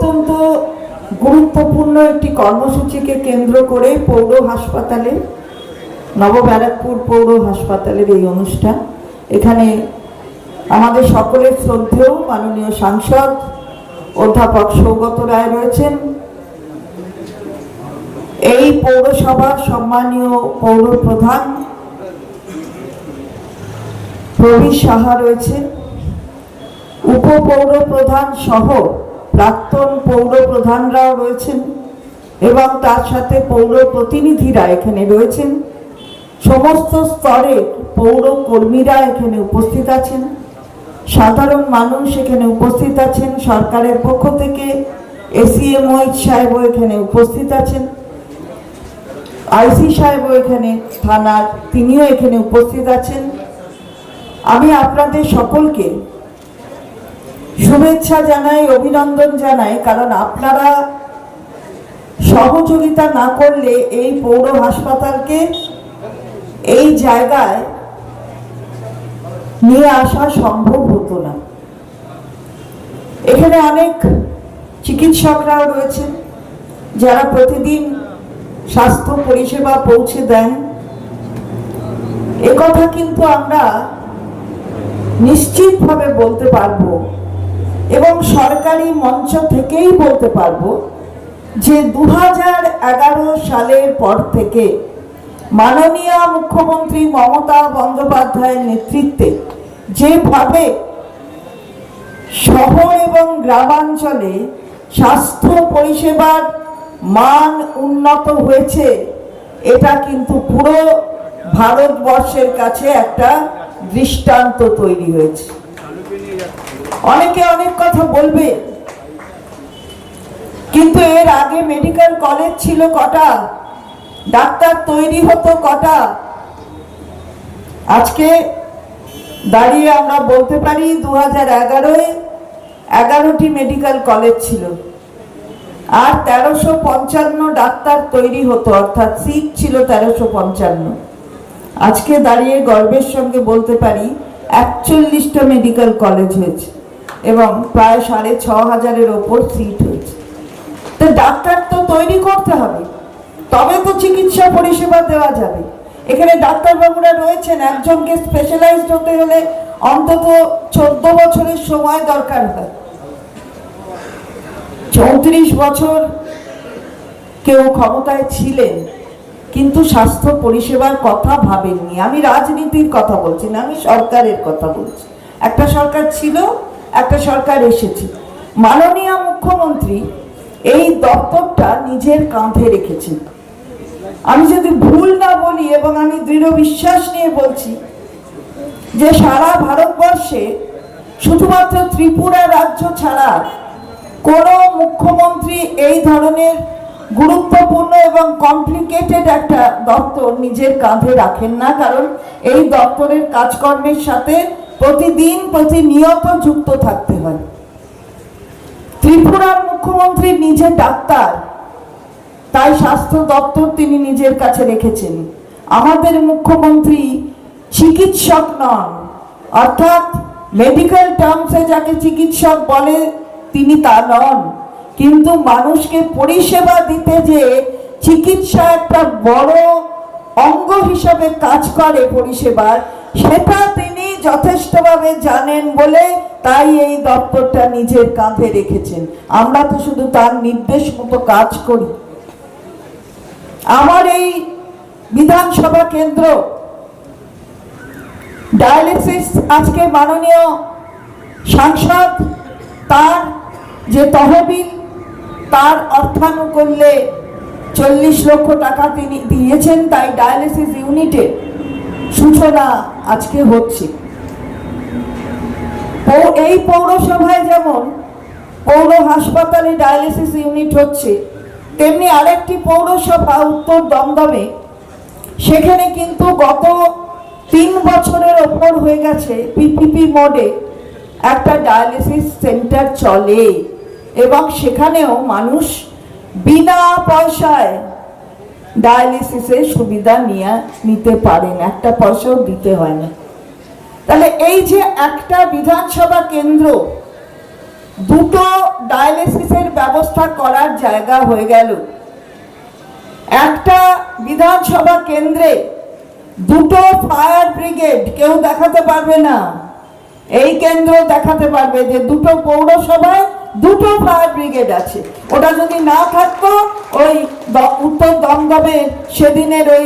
অত্যন্ত গুরুত্বপূর্ণ একটি কর্মসূচিকে কেন্দ্র করে পৌর হাসপাতালে, নবব্যারাকপুর পৌর হাসপাতালের এই অনুষ্ঠান। এখানে আমাদের সকলের শ্রদ্ধেয় মাননীয় সাংসদ অধ্যাপক সৌগত রায় রয়েছেন, এই পৌরসভার সম্মানীয় পৌর প্রধান প্রবীর সাহা রয়েছেন, উপপৌর প্রধান সহ প্রাক্তন পৌর প্রধানরাও রয়েছেন এবং তার সাথে পৌর প্রতিনিধিরা এখানে রয়েছেন। সমস্ত স্তরের পৌর কর্মীরা এখানে উপস্থিত আছেন, সাধারণ মানুষ এখানে উপস্থিত আছেন, সরকারের পক্ষ থেকে এসিএম মোহিত সাহেবও এখানে উপস্থিত আছেন, আইসি সাহেবও এখানে থানার তিনিও এখানে উপস্থিত আছেন। আমি আপনাদের সকলকে শুভেচ্ছা জানাই, অভিনন্দন জানাই, কারণ আপনারা সহযোগিতা না করলে এই পৌর হাসপাতালকে এই জায়গায় নিয়ে আসা সম্ভব হতো না। এখানে অনেক চিকিৎসকরাও রয়েছেন যারা প্রতিদিন স্বাস্থ্য পরিষেবা পৌঁছে দেন। একথা কিন্তু আমরা নিশ্চিতভাবে বলতে পারবো এবং সরকারি মঞ্চ থেকেই বলতে পারবো যে 2011 সালের পর থেকে মাননীয় মুখ্যমন্ত্রী মমতা বন্দ্যোপাধ্যায়ের নেতৃত্বে যেভাবে শহর এবং গ্রামাঞ্চলে স্বাস্থ্য পরিষেবার মান উন্নত হয়েছে, এটা কিন্তু পুরো ভারতবর্ষের কাছে একটা দৃষ্টান্ত তৈরি হয়েছে। অনেকে অনেক কথা বলবে, কিন্তু এর আগে মেডিকেল কলেজ ছিল কটা, ডাক্তার তৈরি হতো কটা? আজকে দাঁড়িয়ে আমরা বলতে পারি 2011-এ 11টি মেডিকেল কলেজ ছিল আর 1355 ডাক্তার তৈরি হতো, অর্থাৎ সিট ছিল 1355। আজকে দাঁড়িয়ে গর্বের সঙ্গে বলতে পারি 41টা মেডিকেল কলেজ হয়েছে এবং প্রায় 6500-এর ওপর সিট হয়েছে। তো ডাক্তার তো তৈরি করতে হবে, তবে তো চিকিৎসা পরিষেবা দেওয়া যাবে। এখানে ডাক্তারবাবুরা রয়েছেন, একজনকে স্পেশালাইজড হতে হলে অন্তত 14 বছরের সময় দরকার হয়। 34 বছর কেউ ক্ষমতায় ছিলেন কিন্তু স্বাস্থ্য পরিষেবার কথা ভাবেননি। আমি রাজনীতির কথা বলছি না, আমি সরকারের কথা বলছি। একটা সরকার ছিল, একটা সরকার এসেছে। মাননীয় মুখ্যমন্ত্রী এই দপ্তরটা নিজের কাঁধে রেখেছেন। আমি যদি ভুল না বলি এবং আমি দৃঢ় বিশ্বাস নিয়ে বলছি যে সারা ভারতবর্ষে শুধুমাত্র ত্রিপুরা রাজ্য ছাড়া কোনো মুখ্যমন্ত্রী এই ধরনের গুরুত্বপূর্ণ এবং কমপ্লিকেটেড একটা দপ্তর নিজের কাঁধে রাখেন না, কারণ এই দপ্তরের কাজকর্মের সাথে প্রতিদিন প্রতিনিয়ত যুক্ত থাকতে হয়। ত্রিপুরার মুখ্যমন্ত্রী নিজে ডাক্তার, তাই স্বাস্থ্য দপ্তর তিনি নিজের কাছে রেখেছেন। আমাদের মুখ্যমন্ত্রী চিকিৎসক নন, অর্থাৎ মেডিকেল টার্মসে যাকে চিকিৎসক বলে তিনি তা নন, কিন্তু মানুষকে পরিষেবা দিতে যে চিকিৎসা একটা বড় অঙ্গ হিসাবে কাজ করে পরিষেবার, সেটা তিনি যথেষ্টভাবে জানেন বলে তাই এই দপ্তরটা নিজের কাঁধে রেখেছেন। আমরা তো শুধু তার নির্দেশ মতো কাজ করি। আমার এই বিধানসভা কেন্দ্র ডায়ালিসিস, আজকে মাননীয় সাংসদ তার যে তহবিল, তার অর্থানুকূল্যে 40 লক্ষ টাকা তিনি দিয়েছেন, তাই ডায়ালিসিস ইউনিটের সূচনা আজকে হচ্ছে। এই পৌরসভায় যেমন পৌর হাসপাতালে ডায়ালিসিস ইউনিট হচ্ছে, তেমনি আরেকটি পৌরসভা উত্তর দমদমে, সেখানে কিন্তু গত 3 বছরের ওপর হয়ে গেছে পিপিপি মোডে একটা ডায়ালিসিস সেন্টার চলে এবং সেখানেও মানুষ বিনা পয়সায় ডায়ালিসিসের সুবিধা নিতে পারেন, একটা পয়সাও দিতে হয় না। তাহলে এই যে একটা বিধানসভা কেন্দ্র দুটো ডায়ালিসিস অ্যাম্বুলেন্সের ব্যবস্থা করার জায়গা হয়ে গেল। একটা বিধানসভা কেন্দ্রে দুটো ফায়ার ব্রিগেড কেউ দেখাতে পারবে না। এই কেন্দ্র দেখাতে পারবে যে দুটো পৌরসভায় দুটো ফায়ার ব্রিগেড আছে। ওটা যদি না থাকতো, ওই উত্তর দমদমে সেদিনের ওই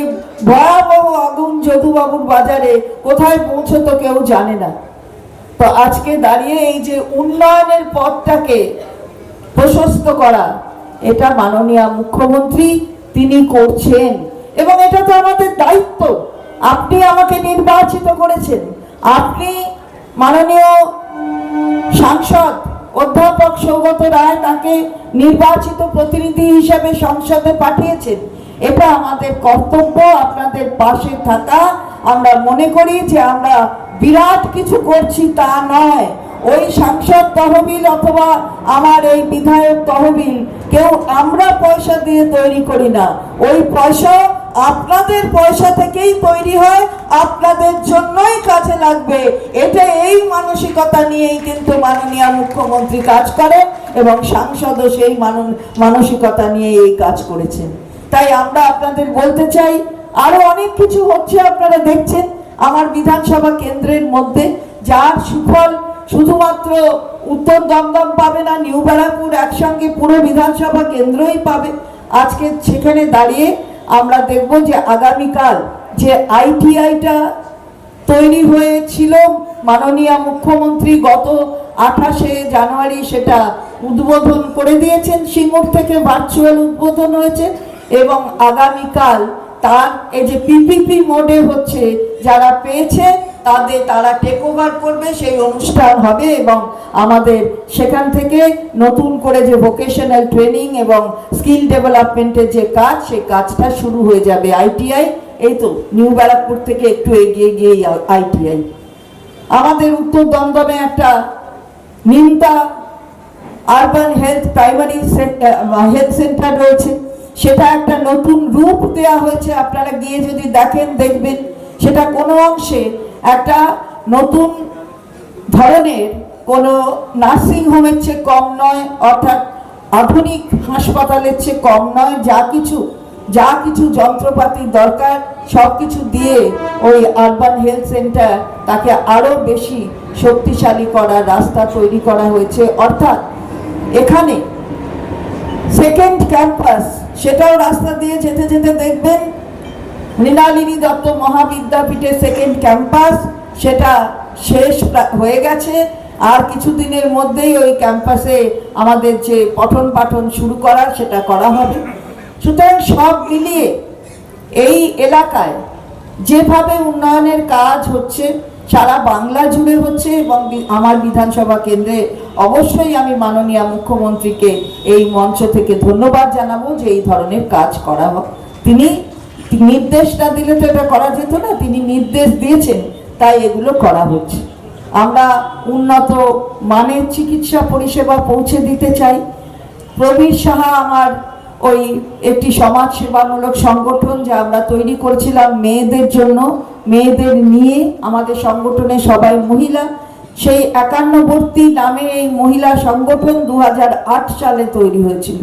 ভয়াবহ আগুন যদুবাবুর বাজারে কোথায় পৌঁছতো কেউ জানে না। তো আজকে দাঁড়িয়ে এই যে উন্নয়নের পথটাকে প্রশস্ত করা, এটা মাননীয় মুখ্যমন্ত্রী তিনি করছেন, এবং এটা তো আমাদের দায়িত্ব। আপনি আমাকে নির্বাচিত করেছেন, আপনি মাননীয় সাংসদ অধ্যাপক সৌগত রায় তাকে নির্বাচিত প্রতিনিধি হিসেবে সংসদে পাঠিয়েছেন। এটা আমাদের কর্তব্য আপনাদের পাশে থাকা। আমরা মনে করি যে আমরা বিরাট কিছু করছি তা নয়। ওই সাংসদ তহবিল অথবা আমার এই বিধায়ক তহবিল কেউ আমরা পয়সা দিয়ে তৈরি করি না। ওই পয়সা আপনাদের পয়সা থেকেই তৈরি হয়, আপনাদের জন্যই কাজে লাগবে। এটা এই মানসিকতা নিয়েই কিন্তু মাননীয় মুখ্যমন্ত্রী কাজ করেন এবং সাংসদও সেই মানসিকতা নিয়ে এই কাজ করেছেন। তাই আমরা আপনাদের বলতে চাই, আরো অনেক কিছু হচ্ছে, আপনারা দেখছেন আমার বিধানসভা কেন্দ্রের মধ্যে, যার সুফল শুধুমাত্র উত্তর দমদম পাবে না, নিউ ব্যারাকপুর একসঙ্গে পুরো বিধানসভা কেন্দ্রই পাবে। আজকে সেখানে দাঁড়িয়ে আমরা দেখব যে আগামীকাল যে আইটিআইটা তৈরি হয়েছিল, মাননীয় মুখ্যমন্ত্রী গত 28শে জানুয়ারি সেটা উদ্বোধন করে দিয়েছেন। সিঙ্গুর থেকে ভার্চুয়াল উদ্বোধন হয়েছে এবং আগামীকাল তার এই যে পিপিপি মোডে হচ্ছে, যারা পেয়েছে তারা টেক ওভার করবে, সেই অনুষ্ঠান হবে এবং আমাদের সেখান থেকে নতুন করে যে ভোকেশনাল ট্রেনিং এবং স্কিল ডেভেলপমেন্টের যে কাজ, সেই কাজটা শুরু হয়ে যাবে। আইটিআই এই তো নিউ ব্যারাকপুর থেকে একটু এগিয়ে গিয়ে আইটিআই। আমাদের উত্তর দমদমে একটা Nimta urban health primary health centre রয়েছে, সেটা একটা নতুন রূপ দেওয়া হয়েছে। আপনারা গিয়ে যদি দেখেন দেখবেন সেটা কোনো অংশে একটা নতুন ধরনের, কোনো নার্সিং হোমের চেয়ে কম নয়, অর্থাৎ আধুনিক হাসপাতালের চেয়ে কম নয়। যা কিছু যন্ত্রপাতি দরকার সব কিছু দিয়ে ওই আরবান হেলথ সেন্টার তাকে আরো বেশি শক্তিশালী করার রাস্তা তৈরি করা হয়েছে। অর্থাৎ এখানে সেকেন্ড ক্যাম্পাস, সেটাও রাস্তা দিয়ে যেতে যেতে দেখবেন মৃণালিনী দত্ত মহাবিদ্যাপীঠের সেকেন্ড ক্যাম্পাস, সেটা শেষ হয়ে গেছে। আর কিছুদিনের মধ্যেই ওই ক্যাম্পাসে আমাদের যে পঠন পাঠন শুরু করার সেটা করা হবে। সুতরাং সব মিলিয়ে এই এলাকায় যেভাবে উন্নয়নের কাজ হচ্ছে সারা বাংলা জুড়ে হচ্ছে, এবং আমার বিধানসভা কেন্দ্রে অবশ্যই আমি মাননীয় মুখ্যমন্ত্রীকে এই মঞ্চ থেকে ধন্যবাদ জানাবো যে এই ধরনের কাজ করা হোক। তিনি নির্দেশ না দিলে তো এটা করা যেত না, তিনি নির্দেশ দিয়েছেন, তাই এগুলো করা হচ্ছে। আমরা উন্নত মানের চিকিৎসা পরিষেবা পৌঁছে দিতে চাই। প্রবীর সাহা আমার ওই একটি সমাজ সেবামূলক সংগঠন যা আমরা তৈরি করেছিলাম মেয়েদের জন্য, মেয়েদের নিয়ে, আমাদের সংগঠনে সবাই মহিলা, সেই 51বর্তী নামে এই মহিলা সংগঠন 2008 সালে তৈরি হয়েছিল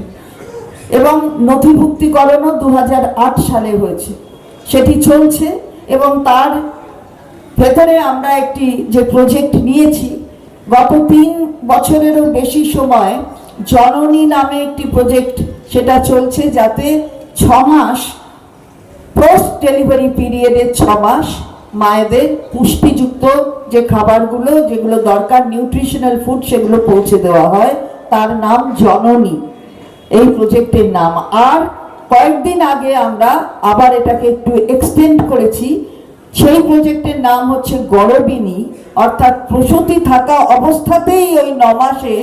এবং নথিভুক্তিকরণও 2008 সালে হয়েছে। সেটি চলছে এবং তার ভেতরে আমরা একটি যে প্রজেক্ট নিয়েছি, গত 3 বছরেরও বেশি সময় জননী নামে একটি প্রজেক্ট সেটা চলছে, যাতে 6 মাস পোস্ট ডেলিভারি পিরিয়ডের 6 মাস মায়েদের পুষ্টিযুক্ত যে খাবারগুলো যেগুলো দরকার, নিউট্রিশনাল ফুড, সেগুলো পৌঁছে দেওয়া হয়। তার নাম জননী, এই প্রজেক্টের নাম। আর কয়েকদিন আগে আমরা আবার এটাকে একটু এক্সটেন্ড করেছি, সেই প্রজেক্টের নাম হচ্ছে গর্ভিণী, অর্থাৎ প্রসূতি থাকা অবস্থাতেই ওই 9 মাসে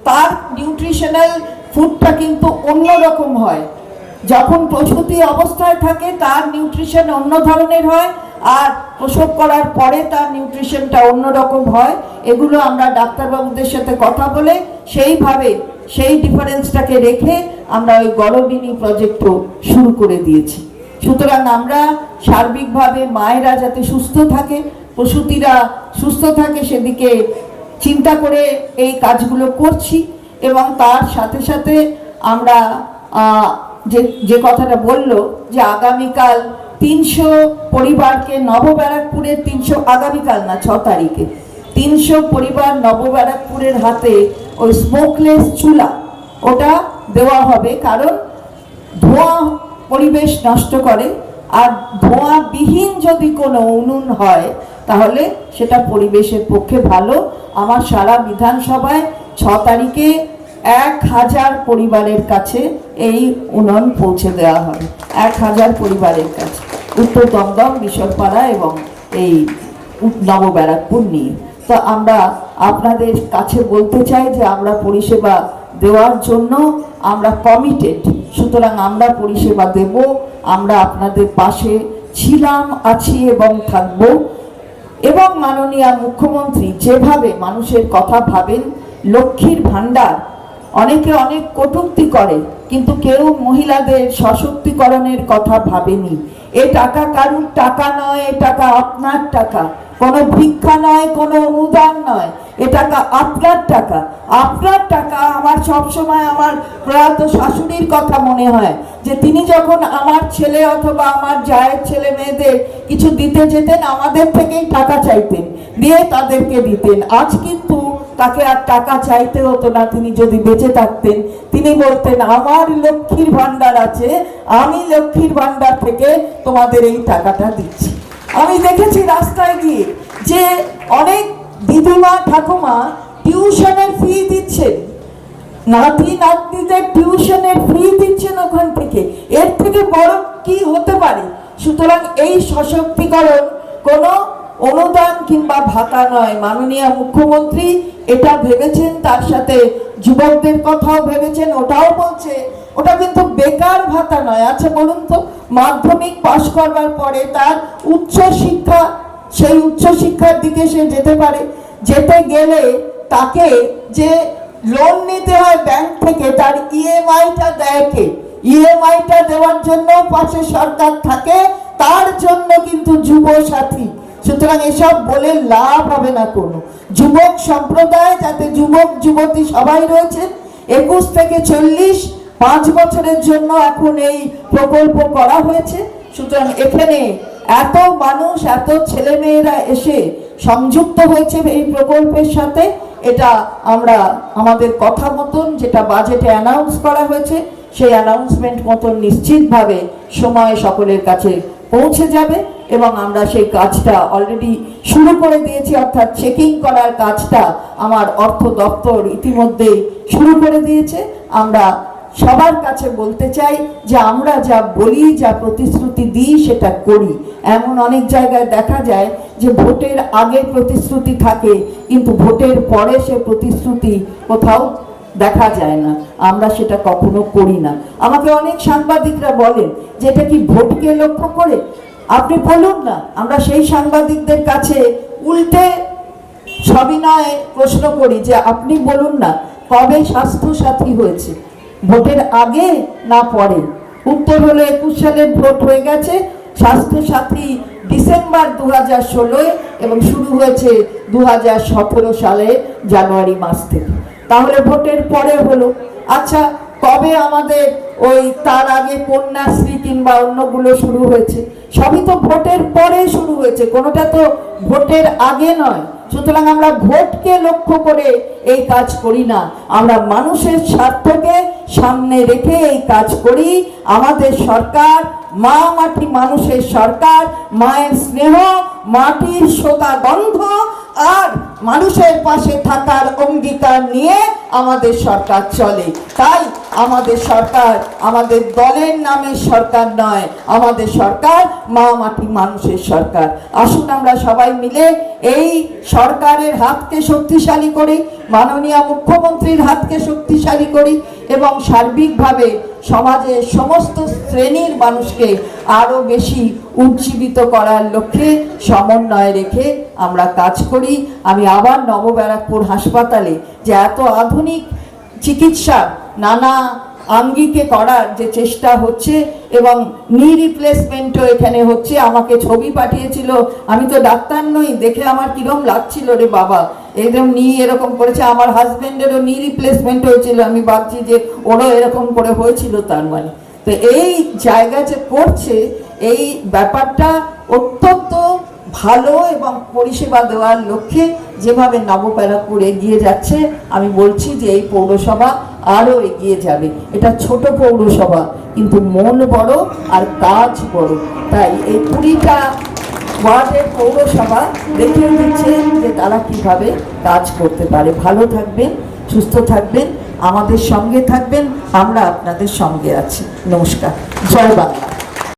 তার নিউট্রিশনাল ফুডটা কিন্তু অন্যরকম হয়। যখন প্রসূতি অবস্থায় থাকে তার নিউট্রিশন অন্য ধরনের হয়, আর প্রসব করার পরে তার নিউট্রিশনটা অন্যরকম হয়। এগুলো আমরা ডাক্তারবাবুদের সাথে কথা বলে সেইভাবে সেই ডিফারেন্সটাকে রেখে আমরা ওই গর্ভিণী প্রজেক্টও শুরু করে দিয়েছি। সুতরাং আমরা সার্বিকভাবে মায়েরা যাতে সুস্থ থাকে, প্রসূতিরা সুস্থ থাকে, সেদিকে চিন্তা করে এই কাজগুলো করছি এবং তার সাথে সাথে আমরা যে যে কথাটা বললো যে আগামীকাল 300 পরিবারকে নবব্যারাকপুরের 300 আগামীকাল না 6 তারিখে 300 পরিবার নবব্যারাকপুরের হাতে ওই স্মোকলেস চুলা ওটা দেওয়া হবে, কারণ ধোঁয়া পরিবেশ নষ্ট করে, আর ধোঁয়াবিহীন যদি কোনো উনুন হয় তাহলে সেটা পরিবেশের পক্ষে ভালো। আমার সারা বিধানসভায় 6 তারিখে 1000 পরিবারের কাছে এই উনুন পৌঁছে দেওয়া হবে, 1000 পরিবারের কাছে, উত্তর দমদম, বিশরপাড়া এবং এই নবব্যারাকপুর নিয়ে। তো আমরা আপনাদের কাছে বলতে চাই যে আমরা পরিষেবা দেওয়ার জন্য আমরা কমিটেড, সুতরাং আমরা পরিষেবা দেব, আমরা আপনাদের পাশে ছিলাম, আছি এবং থাকব। এবং মাননীয় মুখ্যমন্ত্রী যেভাবে মানুষের কথা ভাবেন, লক্ষ্মীর ভাণ্ডার, অনেকে অনেক কটূক্তি করে কিন্তু কেউ মহিলাদের সশক্তিকরণের কথা ভাবেনি। এ টাকা কারুর টাকা নয়, এ টাকা আপনার টাকা, কোনো ভিক্ষা নয়, কোনো অনুদান নয়, এ টাকা আপনার টাকা। আপনার টাকা। আমার সবসময় আমার প্রয়াত শাশুড়ির কথা মনে হয় যে তিনি যখন আমার ছেলে অথবা আমার জায়ের ছেলে মেয়েদের কিছু দিতে যেতেন আমাদের থেকেই টাকা চাইতেন, দিয়ে তাদেরকে দিতেন। আজ কিন্তু তাকে আর টাকা চাইতে হতো না। তিনি যদি বেঁচে থাকতেন তিনি বলতেন আমার লক্ষ্মীর ভাণ্ডার আছে, আমি লক্ষ্মীর ভাণ্ডার থেকে তোমাদের এই টাকাটা দিচ্ছি। আমি দেখেছি রাস্তায় গিয়ে যে অনেক দিদিমা ঠাকুমা টিউশনের ফি দিচ্ছেন, নাতি নাতনিদের টিউশনের ফি দিচ্ছেন ওখান থেকে। এর থেকে বড় কি হতে পারে? সুতরাং এই সশক্তিকরণ কোনো অনুদান কিংবা ভাতা নয়। মাননীয় মুখ্যমন্ত্রী এটা ভেবেছেন, তার সাথে যুবকদের কথাও ভেবেছেন, ওটাও বলছে। ওটা কিন্তু বেকার ভাতা নয়। আচ্ছা বলুন তো, মাধ্যমিক পাশ করবার পরে তার উচ্চ শিক্ষা, সেই উচ্চ শিক্ষার দিকে সে যেতে পারে, যেতে গেলে তাকে যে লোন নিতে হয় ব্যাংক থেকে, তার ইএমআইটা দেয় কে? ইএমআইটা দেওয়ার জন্য পাশে সরকার থাকে, তার জন্য কিন্তু যুব সাথী। সুতরাং এসব বলে লাভ হবে না কোনো। যুবক সম্প্রদায়, যাতে যুবক যুবতী সবাই রয়েছে, 21 থেকে 40 5 বছরের জন্য এখন এই প্রকল্প করা হয়েছে। সুতরাং এখানে এত মানুষ, এত ছেলেমেয়েরা এসে সংযুক্ত হয়েছে এই প্রকল্পের সাথে। এটা আমরা আমাদের কথা মতন যেটা বাজেটে অ্যানাউন্স করা হয়েছে সেই অ্যানাউন্সমেন্ট মতন নিশ্চিতভাবে সময় সকলের কাছে পৌঁছে যাবে, এবং আমরা সেই কাজটা অলরেডি শুরু করে দিয়েছি। অর্থাৎ চেকিং করার কাজটা আমার অর্থ দপ্তর ইতিমধ্যে শুরু করে দিয়েছে। আমরা সবার কাছে বলতে চাই যে আমরা যা বলি, যা প্রতিশ্রুতি দিই সেটা করি। এমন অনেক জায়গায় দেখা যায় যে ভোটের আগে প্রতিশ্রুতি থাকে কিন্তু ভোটের পরে সে প্রতিশ্রুতি কোথাও দেখা যায় না। আমরা সেটা কখনো করি না। আমাকে অনেক সাংবাদিকরা বলেন যে এটা কি ভোটকে লক্ষ্য করে? আপনি বলুন না। আমরা সেই সাংবাদিকদের কাছে উল্টে সবিনয়ে প্রশ্ন করি যে আপনি বলুন না কবে স্বাস্থ্য সাথী হয়েছে, ভোটের আগে না পরে? উত্তর হলো 21 সালের ভোট হয়ে গেছে, স্বাস্থ্য সাথী ডিসেম্বর 2016 এবং শুরু হয়েছে 2017 সালে জানুয়ারি মাস থেকে। তাহলে ভোটের পরে হলো। আচ্ছা কবে আমাদের ওই তার আগে কন্যাশ্রী কিংবা অন্যগুলো শুরু হয়েছে? সবই তো ভোটের পরে শুরু হয়েছে, কোনোটা তো ভোটের আগে নয়। সুতরাং আমরা ভোটকে লক্ষ্য করে এই কাজ করি না, আমরা মানুষের স্বার্থকে সামনে রেখে এই কাজ করি। আমাদের সরকার মা মাটি মানুষের সরকার, মায়ের স্নেহ, মাটির সোতা গন্ধ আর মানুষের পাশে থাকার অঙ্গীকার নিয়ে আমাদের সরকার চলে। তাই আমাদের সরকার আমাদের দলের নামের সরকার নয়, আমাদের সরকার মা মাটি মানুষের সরকার। আসুন আমরা সবাই মিলে এই সরকারের হাতকে শক্তিশালী করি, মাননীয় মুখ্যমন্ত্রীর হাতকে শক্তিশালী করি এবং সার্বিকভাবে সমাজের সমস্ত শ্রেণীর মানুষকে আরো বেশি উজ্জীবিত করার লক্ষ্যে সমন্বয় রেখে আমরা কাজ করি। আমি আবার নবব্যারাকপুর হাসপাতালে যে এত আধুনিক চিকিৎসা, নানা আঙ্গিকে করার যে চেষ্টা হচ্ছে এবং নি রিপ্লেসমেন্টও এখানে হচ্ছে। আমাকে ছবি পাঠিয়েছিল, আমি তো ডাক্তার নই, দেখে আমার কিরম লাগছিল রে বাবা, এরকম নি এরকম করেছে। আমার হাজবেন্ডেরও নি রিপ্লেসমেন্ট হয়েছিল, আমি ভাবছি যে ওরও এরকম করে হয়েছিল, তার মানে। তো এই জায়গা যে করছে, এই ব্যাপারটা অত্যন্ত ভালো এবং পরিষেবা দেওয়ার লক্ষ্যে যেভাবে নবব্যারাকপুর এগিয়ে যাচ্ছে, আমি বলছি যে এই পৌরসভা আরও এগিয়ে যাবে। এটা ছোট পৌরসভা, কিন্তু মন বড় আর কাজ বড়। তাই এই 20টা ওয়ার্ডের পৌরসভা দেখিয়ে দিচ্ছে যে তারা কিভাবে কাজ করতে পারে। ভালো থাকবেন, সুস্থ থাকবেন, আমাদের সঙ্গে থাকবেন, আমরা আপনাদের সঙ্গে আছি। নমস্কার, জয় বাংলা।